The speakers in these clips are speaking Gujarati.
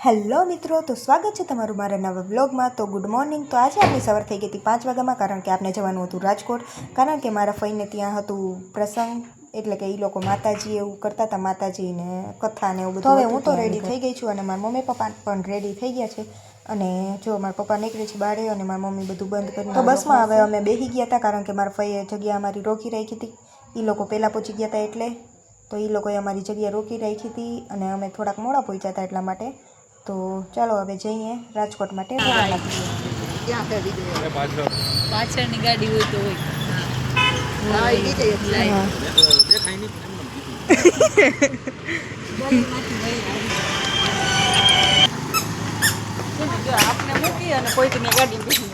હેલો મિત્રો, તો સ્વાગત છે તમારું મારા નવા વ્લોગમાં। તો ગુડ મોર્નિંગ। તો આજે આપણી સવાર થઈ ગઈ હતી 5 વાગ્યામાં, કારણ કે આપણે જવાનું હતું રાજકોટ, કારણ કે મારા ફઈને ત્યાં હતું પ્રસંગ, એટલે કે એ લોકો માતાજી એવું કરતા હતા, માતાજીને કથા ને એવું બધું। તો હવે હું તો રેડી થઈ ગઈ છું અને મારા મમ્મી પપ્પા પણ રેડી થઈ ગયા છે। અને જો મારા પપ્પા નીકળે છે બહાર અને મારા મમ્મી બધું બંધ કરી, તો બસમાં હવે અમે બેસી ગયા હતા, કારણ કે મારા ફઈએ જગ્યા અમારી રોકી રાખી હતી। એ લોકો પહેલાં પહોંચી ગયા હતા એટલે, તો એ લોકોએ અમારી જગ્યા રોકી રાખી હતી અને અમે થોડાક મોડા પહોંચ્યા હતા એટલા માટે। તો ચાલો હવે જઈએ રાજકોટ માટે। પાછળની ગાડી હોય તો હોય। આપને મૂકી અને કોઈ તો ગાડી બેસી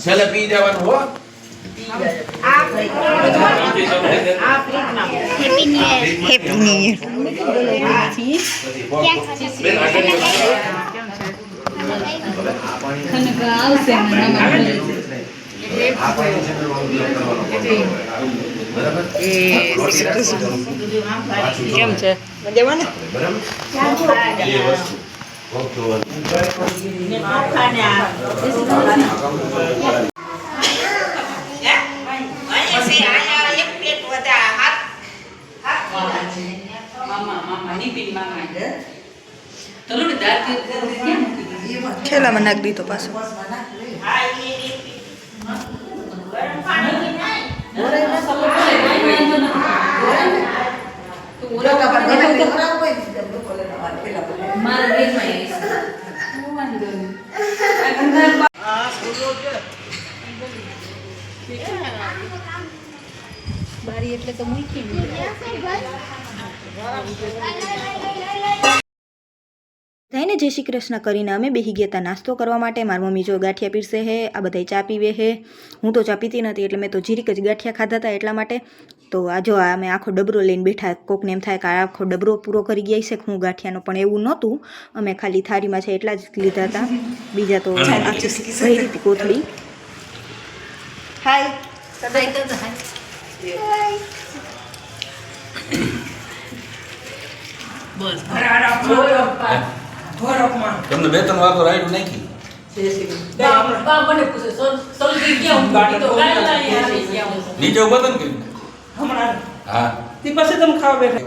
છેલ્લે પી જવાનું હો। હેપી ન્યુ કેમ છે મજામાં ને? ખેલામાં નાખી દીધો પાછો। બારી એટલે તો મૂકી થઈને જય શ્રી કૃષ્ણ કરીને અમે બેસી ગયા હતા નાસ્તો કરવા માટે। મારી મમ્મી જો ગાંઠિયા પીરસે હે, આ બધા ચા પીવે હે। હું તો ચા પીતી નથી એટલે મેં તો જીરીક જ ગાંઠિયા ખાધા હતા એટલા માટે। તો આ જો અમે આખો ડબરો લઈને બેઠા, કોકને એમ થાય કે આખો ડબરો પૂરો કરી ગયા છે હું ગાંઠિયાનો, પણ એવું નહોતું, અમે ખાલી થાળીમાં છે એટલા જ લીધા હતા, બીજા તો આખી ભરી હતી કોથળી। હાય તમને બે ત્રણ વાર તો રાઈડ નાખી નીચે ઉભા હતા ને હા તે પછી તમે ખાવા બેઠા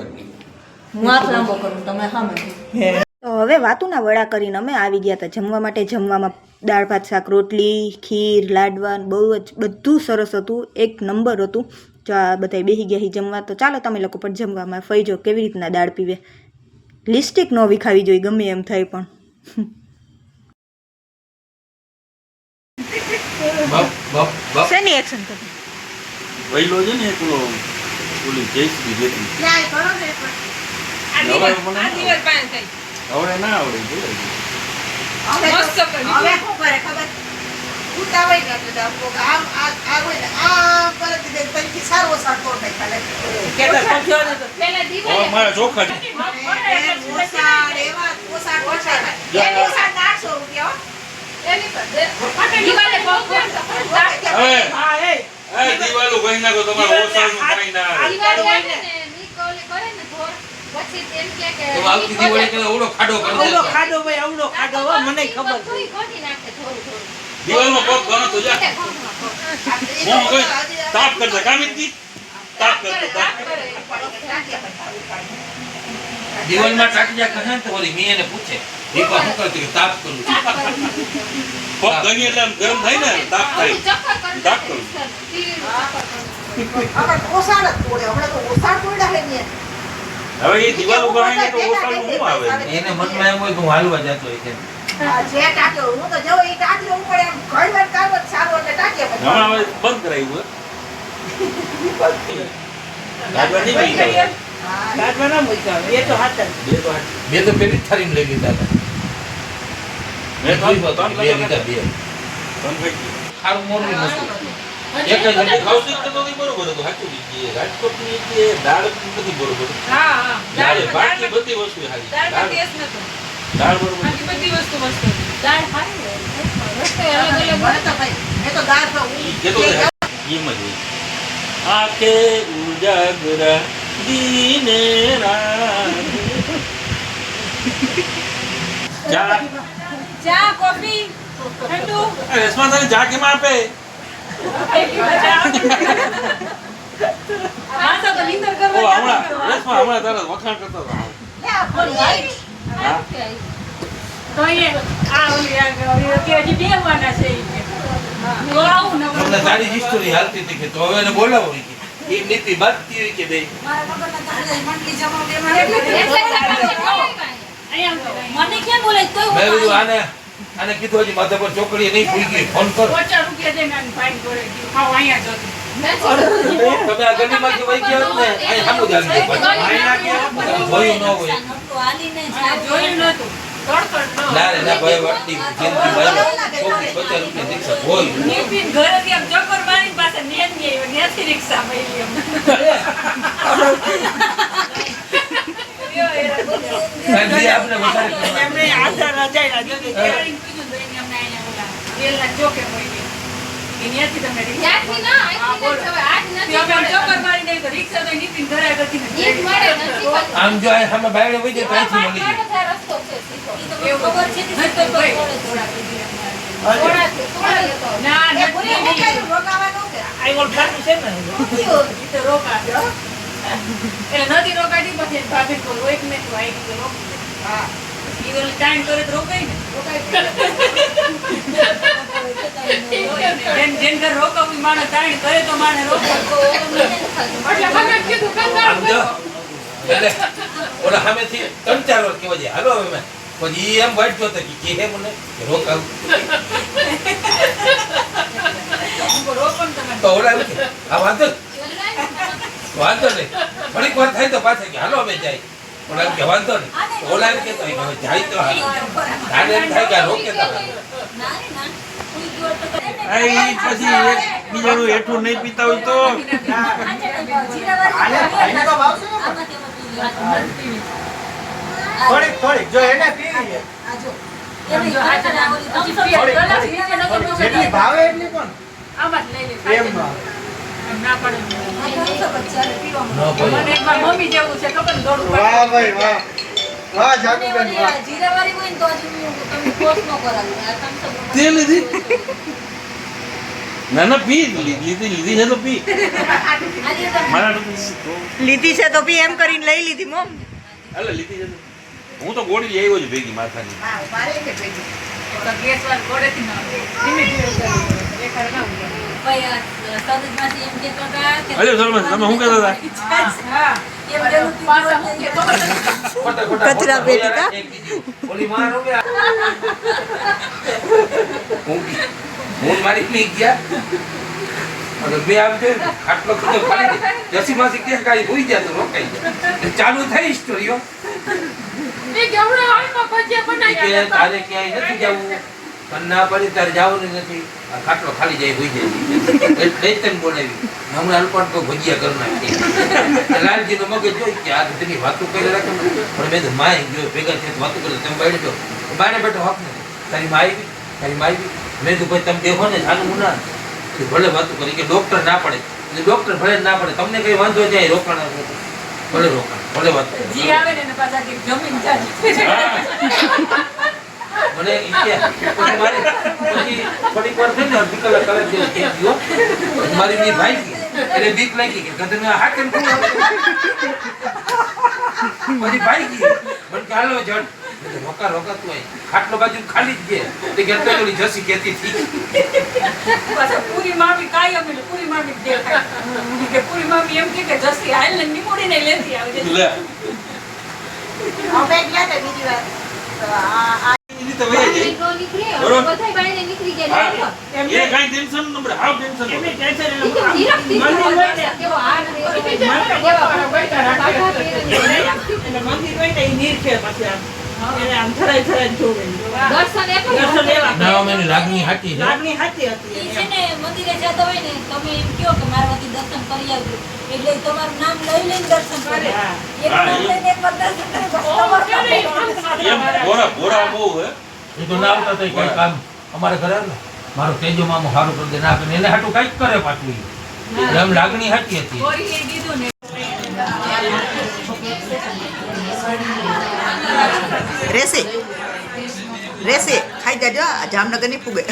તો હવે વાતુના વડા કરીને અમે આવી ગયા હતા જમવા માટે। જમવામાં દાળ ભાત શાક રોટલી ખીર લાડવા બહુ જ બધું સરસ હતું, એક નંબર હતું। જો આ બધા બેસી ગયા જમવા, તો ચાલો તમે લોકો પણ જમવામાં। ફઈ જો કેવી રીતના દાળ પીવે, લિપસ્ટિક ન વિખાવી જોઈએ ગમે એમ થાય પણ। શેની એક્શન કરી વૈલો છે ને પેલો ઓલી જયશ્રી બેટી હવે ના આવડે મારા ચોખા દિવાલો કઈ નાખો તમારે ઓસાળનું કઈ ના આવતી દિવાળી કે ઓલો ખાડો કરી દે, ઓલો ખાડો ભાઈ આવડો ખાડો મને ખબર છે દિવાલમાં પગ ગણો તો જા હું કઈ તાપ કરતા કામિતજી તાપ કરતા દિવાલમાં ટાકી જા કહે તો ઓલી મી એને પૂછે દીપા શું કરતી તાપ કરું પગ ગણી એટલે ગરમ થાય ને તાપ થાય તાપ કરું ઓસાડ તોડે હમણાં તો ઓસાડ તોડ્યા હે ને હવે એ દિવાલ ઉગાડીને તો ઓસાળનું શું આવે એને મનમાં એમ હોય કે હું હાલવા જતો હોય છે જે ટાક્યો હું તો જો એ ટાક્યો ઉપર એમ ઘડીવાર કાવત સારો એટલે ટાક્યા પછી હમણાં હવે બંધ કરાવ્યું રાજવા નહીં ગઈ રાજવા ના મૂક્યા બે તો હાથ બે તો પેલી થારીને લઈ લીધા હતા મેં તો બે લીધા બે ખારું મોરબી નથી. એક જ ઘંટી ખાવશું તો નથી બરોબર હતું. સાચું કીધું. રાજકોટની જે દાળ નથી બરોબર. હા હા દાળ બાકી બધી વસ્તુ સારી. દાળ દાળ ટેસ્ટ નતો દાળ બરોબર. બાકી બધી વસ્તુ મસ્ત હતી. દાળ સારી હોય રસ્તે અલગ અલગ મને તો ભાઈ મેં તો દાળ તો ઈ કેતો એમ જ હોય. આંખે ઉજાગરા દીને રાત. ચા ચા કોફી ઠંડુ રેશમા તને ચા કેમ આપે? માણસો તો નીંદર ઓ કરવા હમણાં રેશમા હમણાં તારા વખાણ કરતો હતો. લે આ ફોન લાઈ. હા? તો એ આ ઓલી કે હજી બેવાના છે ઈ કે તો આવું ન તમને તારી હિસ્ટોરી હાલતી હતી કે તો હવે એને બોલાવો ઈ કે એ નીતિ બાંધતી હોય કે બે મારા મગજના તારે મંડલી જમા બે મને કેમ બોલે તોય મેં કીધું આને કીધું હજી માથા પર ચોકડી નહીં ભૂલી ગઈ ફોન કર. 50 રૂપિયા દે નાની ભાઈ જોડે ખાવ અહીંયા જતો તમે આ ગલીમાંથી વહી ગયા હોત ને અહીં સામું જ આવી ગયું. ભયું ન હોય. જોયું નતું તડતડ ના રે ના ભાઈ વાટની જિંદગી ભાઈ ચોકડી 50 રૂપિયા રિક્ષા હોય. નીતિન ઘરેથી આમ ચક્કર મારીને પાછા નેન ની આવ્યો નેથી રિક્ષા મળી કાંઈ આપણે વધારે કરવા. એમને આધાર રજાયલા જોકે કેળીને કીધું તો એને અમને અહીંયા ઓલા વેલના ચોકે મળી ગઈ ત્યાંથી તમને રિક્ષા હા, બોલો. તે અમે આમ ચક્કર મારીને આવી તો રિક્ષા તો નીતિન ઘરે આગળથી ને આમ જો આ સામે બાયડે વહી જાય ત્યાંથી મળી જાય. એવું ખબર છે કે નતો ભાઈ ના એ ભૂલી હું કઈ રોકાવાનું કે આઈ ઓલ ખાતું છે ને ઈ તો રોકા એટલે નથી રોકાતી પછી ભાભી કોલ એક મિનિટ વાઈ કે રોકી હા ઈ ઓલ ટાઈમ કરે તો રોકાય ને જેન જેન ઘર રોકાવું ઈ માણસ ટાઈમ કરે તો માણસ રોકાય એટલે ભગત કીધું આમ જો એટલે ઓલા સામેથી 3-4 વાર કહેવા જાય હાલો હવે મેં પછી એમ વાંચ્યો હતો કે હે મને કે રોકાવું રોકન તમે તો ઓલા એમ કે આ વાંધો નહીં થોડીક વાર થાય તો પાછા કે હાલો અમે જાય ઓલા એમ કે વાંધો નહીં ઓલા એમ કહેતો હોય કે હવે જાય તો હાલો તારે એમ થાય કે આ રોકે તો હાલો. પછી એક બીજાનું હેઠું નહીં પીતા હોય તો થોડીક જો એને પીવી છે જેટલી ભાવે એટલી પણ આમાં જ લઈ લે એમમાં ના પડે ન ભાઈ મને એકવાર મમ્મી જેવું છે ખબર ને દોડું વાહ ભાઈ વાહ વાહ જાદુબેન વાહ તે લીધી ના ના પી લીધી છે તો પી મારા તો લીધી છે તો બી એમ કરીને લઈ લીધી મોમ. અલે લીધી છે તો. હું તો ગોળી લઈ આવ્યો છું ભેગી માથાની. હા મારે કે ભેગી તો ગેસ વાળ ગોળેથી ના ધીમે ધીમે એકવાર ના અરે સલમાન તમે શું કહેતા હતા? હા પાછા હું કે ખબર નથી. ખોટા ખોટા કચરા પેટી કા? એક બીજી ઓલી માં રોકે હું મારી પી ગયા અને બે આવજે ખાટલો તો ખાલી જસી માસી કે કાઈ હોઈ જાય તો રોકાઈ જાય ચાલુ થઈ સ્ટોરીઓ એ કેવડો હાલમાં ભજીયા બનાવ્યા કે હતા. તારે ક્યાંય નથી જવું પણ ના પડી તારે જવાનું નથી આ ખાટલો ખાલી જાય હોઈ જાય એટલે તને બોલાવી હમણાં અલ્પણ તો ભજીયા કરી નાખી લાલજી નો મગજ જોઈ કે આ તેની વાતો કરી રાખે પણ મેં તો માય ગયો ભેગા થઈને વાતો કરી તમે બાયડે જો બાયડે બેઠો હક નથી તારી માં આવી મેં તો ભાઈ તમે દેખો ને સાનું મુના ભલે વાતો કરી કે ડોક્ટર ના પડે એટલે ડોક્ટર ભલે ના પડે તમને કઈ વાંધો જાય રોકાણ ભલે રોકાણ ભલે વાત કરો. જી આવે ને એને પાછા કે જમીન ચાલી મને ઈ કે પછી મારી પછી થોડીક વાર થઈ ને અડધી કલાક જેવું થઈ ગયો પછી મારી બી ભાઈ ગઈ એટલે બીક લાગી કે કદે મેં હાથ કેમ ખોલ્યો? પછી ભાઈ ગઈ મને કે હાલો જડ રોકા તું અહીં ખાટલો બાજુ ખાલી જ ગયા તે ગેટો ઓલી જસી કહેતી હતી પાછા પૂરી મામી કાયમ એટલે પૂરી મામી જ દેખાય કે પૂરી મામી એમ કે જસી હાલ ને નિમોડીને લેતી આવે છે. લે અમે ગયા હતા બીજી વાર તો આ એ રીતે વહી જાય. બરોબર? હા. એમ એ કાંઈ ટેન્શન ન પડે હાવ ટેન્શન ન એમની પડે. ટેન્શન એટલે મંદિર હોય ને એટલે મંદિર હોય ને એ નીર છે પછી આમ એને આમ ધરાઈ ધરાઈ જોવે. દર્શન એક જ દર્શન એવા ના અમે એની લાગણી સાચી છે લાગણી સાચી હતી ઈ એની. છે ને મંદિરે જતા હોય ને તમે એમ કહો કે મારા વતી દર્શન કરી આવજો એટલે તમારું નામ લઈ લઈને દર્શન કરે હા. એક નામ લઈને એકવાર દર્શન કરે બસ તમારું એમ બોરા બહુ હે એ તો ના આવતા તો કઈ કામ અમારે ઘરે આવે ને મારો તેજો મામો સારું કરી દે ના કરે એને હાટું કઈક કરે પાછું ઈ. એટલે આમ લાગણી સાચી હતી કોઈને કીધું ને રેસે ખાઈ જાજો જામનગર ની ફૂગે